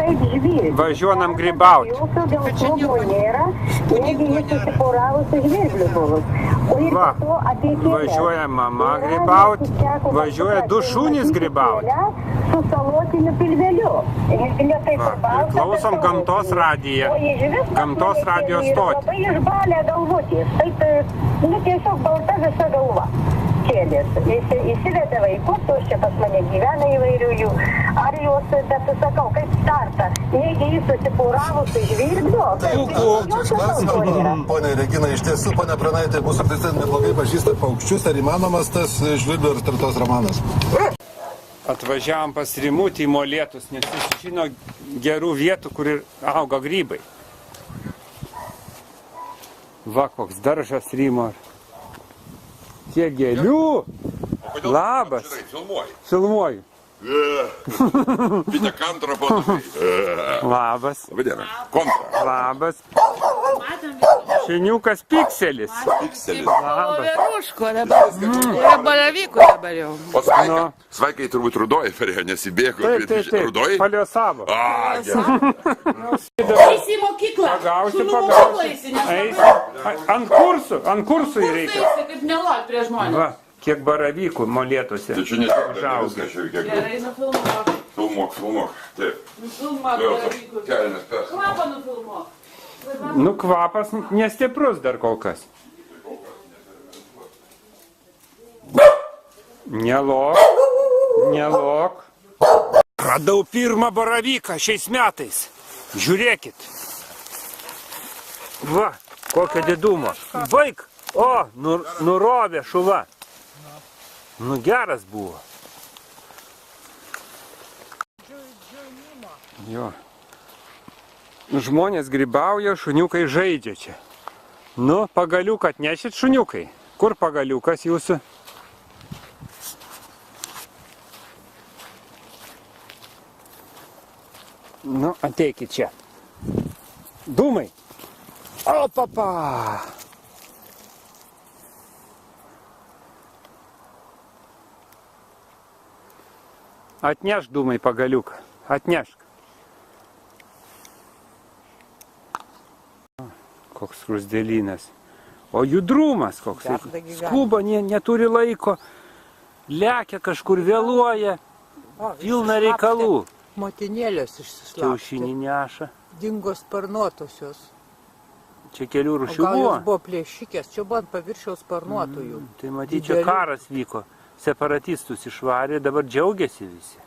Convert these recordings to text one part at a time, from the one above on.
kaip žvyrį. Važiuonam grybauti. Jūsų dėl klubo nėra, negi jis susiporavusi žvirblių buvus. Va, važiuoja mama grybauti, važiuoja du šunys grybauti. Su salotiniu pilveliu. Va, ir klausom Gamtos radiją. Gamtos radijo stotį. Labai išbalė galvutės. Taip, tiesiog balta visa galva. Kėlės. Įsivedė vaikus, o čia pas mane gyvena įvairių jų. Ar jos, bet sakau, kaip starta. Negi jis susipūravusi žvirbliu. Pone Regina, iš tiesų, pone Pranaitė, mūsų artistai neblogai pažįsta paukščius. Ar įmanomas tas žvirblių ir tartos romanas? Atvažiavom pas Rimutį į Molėtus, nes jis žino gerų vietų, kur auga grybai. Va, koks daržas Rimo. Tiek gėlių. Labas. Filmuoju. Bitė kantrą po Labas. Labadiena. Kontra. Labas. Šiniukas Pikselis. Pikselis. Voveruško dabar. Ir baravykų dabar jau. O svaikai turbūt rudoji perėjo, nesibėgo. Taip. Rudoji? Paliosavo. A, gerai. Eisi į mokyklą. Pagausiu. Ant kursų reikia. Eisi kaip nelot prie žmonės. Va, kiek baravykų Molėtuose. Tai čia ne viską šiek tiek. Gerai, nufilmuok. Filmuok. Taip. Nufilmuok baravykų. Kelnes pės. Kvapą nufilmuok. Nu, kvapas nestiprus dar kol kas. Nelok. Radau pirmą baravyką šiais metais. Žiūrėkit. Va, kokio didumo. Baik. O, nurovė šuva. Nu, geras buvo. Jo. Žmonės grybauja, šuniukai žaidžia čia. Nu, pagaliuką atnešit šuniukai. Kur pagaliukas jūsų? Nu, ateikit čia. Dūmai. O, papa. Atnešk dūmai pagaliuką. Atnešk. Koks skruzdėlynas. O judrumas koks. Skuba, neturi laiko. Lekia kažkur, vėluoja. Pilna reikalų. Motinėlės išsislapstė. Kiaušinį neša. Dingo sparnuotosios. Čia kelių rūšių O gal buvo. jos buvo plėšikės, čia buvo ant paviršiaus sparnuotojų. Tai matyt, čia karas vyko. Separatistus išvarė, dabar džiaugiasi visi.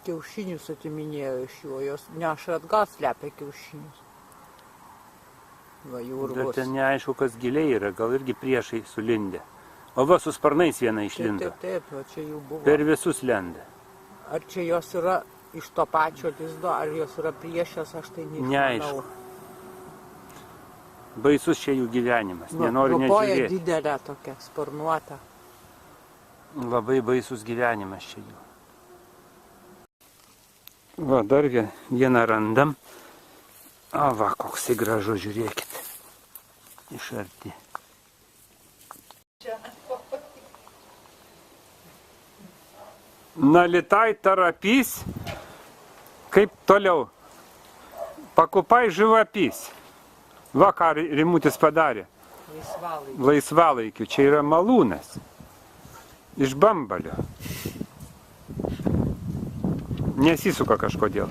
Kiaušinius atiminėjo iš jų, jos neša atgal slepia kiaušinius. Va, Dar jūrvos. ten neaišku, kas giliai yra, gal irgi priešai sulindė. O va, su sparnais viena išlindo. Taip, va, čia jų buvo. Per visus lenda. Ar čia jos yra iš to pačio lizdo, ar jos yra priešės, aš tai Neaišku. Baisus čia jų gyvenimas, nenori Ropoja nežiūrėti. didelė tokia, sparnuota. Labai baisus gyvenimas čia jų. Va, dar vieną randam. O va, koksai gražu, žiūrėkit. Iš arti. Nalitai tarapys. Kaip toliau? Pakupai živapys. Va, ką Rimutis padarė. Laisvalaikiu. Čia yra malūnas. Iš bambalio. Nesisuka kažkodėl.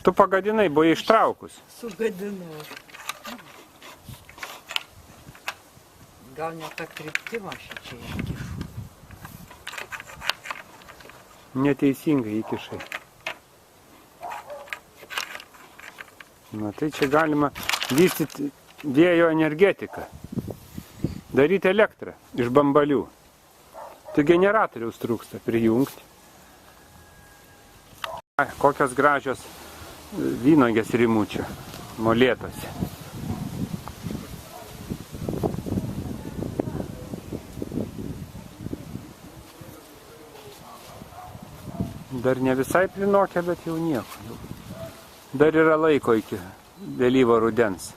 Tu pagadinai, buvo ištraukus. Sugadinau. Gal ne tą kryptimą aš čia įkišu. Neteisingai įkišai. Na tai čia galima vystyti vėjo energetiką. Daryti elektrą iš bambalių. Tai generatoriaus trūksta prijungti. Kokios gražios vynogės Rimučio Molėtuose. Dar ne visai prinokę, bet jau nieko. Dar yra laiko iki vėlyvo rudens.